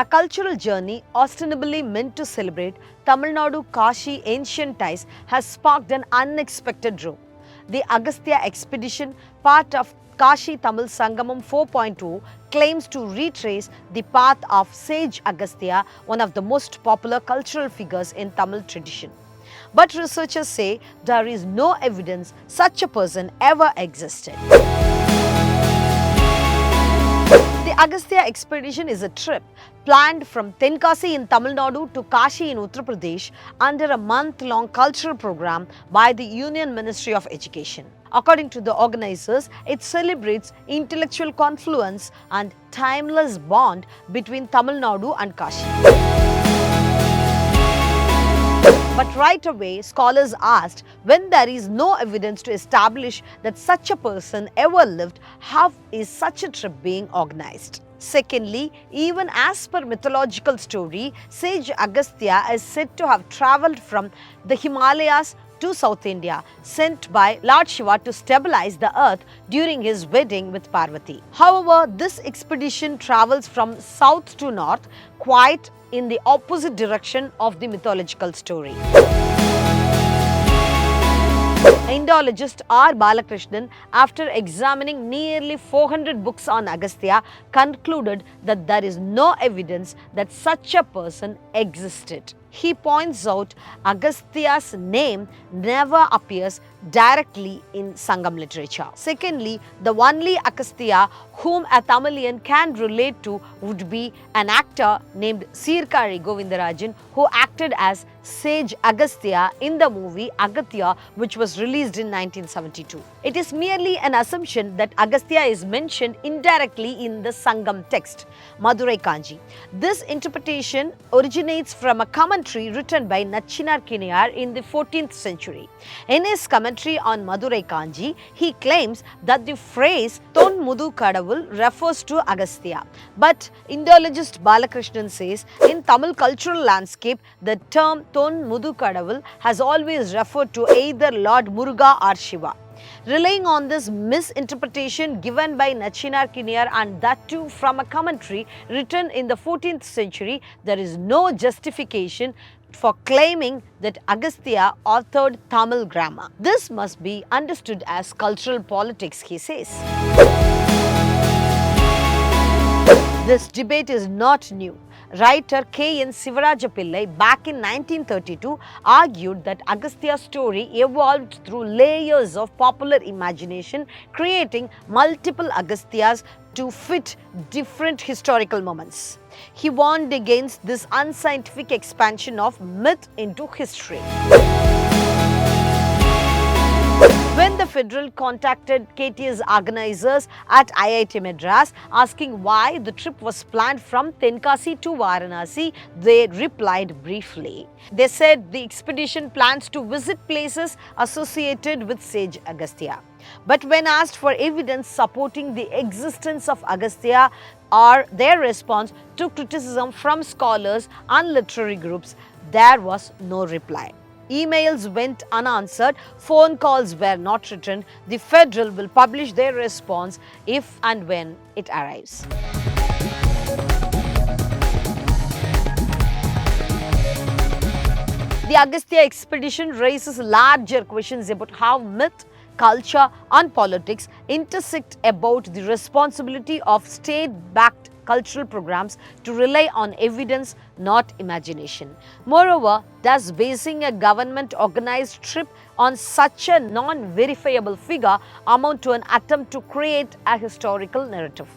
A cultural journey ostensibly meant to celebrate Tamil Nadu Kashi ancient ties has sparked an unexpected row. The Agasthya Expedition, part of Kashi Tamil Sangamam 4.2, claims to retrace the path of Sage Agasthya, one of the most popular cultural figures in Tamil tradition. But researchers say there is no evidence such a person ever existed. The Agasthya Expedition is a trip planned from Tenkasi in Tamil Nadu to Kashi in Uttar Pradesh under a month-long cultural program by the Union Ministry of Education. According to the organizers, it celebrates intellectual confluence and timeless bond between Tamil Nadu and Kashi. But right away, scholars asked, when there is no evidence to establish that such a person ever lived, how is such a trip being organized? Secondly, even as per mythological story, Sage Agasthya is said to have travelled from the Himalayas to South India, sent by Lord Shiva to stabilize the earth during his wedding with Parvati. However, this expedition travels from south to north, quite in the opposite direction of the mythological story. Indologist R. Balakrishnan, after examining nearly 400 books on Agasthya, concluded that there is no evidence that such a person existed. He points out Agastya's name never appears directly in Sangam literature. Secondly, the only Agastya whom a Tamilian can relate to would be an actor named Sirkari Govindarajan, who acted as Sage Agasthya in the movie Agasthya, which was released in 1972. It is merely an assumption that Agasthya is mentioned indirectly in the Sangam text, Madurai Kanji. This interpretation originates from a commentary written by Nachinar Kiniyar in the 14th century. In his commentary on Madurai Kanji, he claims that the phrase Thon Mudu Kadavul refers to Agasthya. But Indologist Balakrishnan says, in Tamil cultural landscape, the term Thon Mudu Kadavul has always referred to either Lord Muruga or Shiva. Relying on this misinterpretation given by Nachinar Kiniyar, and that too from a commentary written in the 14th century, there is no justification for claiming that Agasthya authored Tamil grammar. This must be understood as cultural politics, he says. This debate is not new. Writer K. N. Sivaraja Pillai back in 1932 argued that Agastya's story evolved through layers of popular imagination, creating multiple Agasthyas to fit different historical moments. He warned against this unscientific expansion of myth into history. When the Federal contacted KT's organizers at IIT Madras asking why the trip was planned from Tenkasi to Varanasi, they replied briefly. They said the expedition plans to visit places associated with Sage Agasthya. But when asked for evidence supporting the existence of Agasthya, or their response to criticism from scholars and literary groups, there was no reply. Emails went unanswered, phone calls were not returned. The Federal will publish their response if and when it arrives. The Agasthya Expedition raises larger questions about how myth, culture and politics intersect about the responsibility of state-backed cultural programs to rely on evidence, not imagination. Moreover, does basing a government-organized trip on such a non-verifiable figure amount to an attempt to create a historical narrative?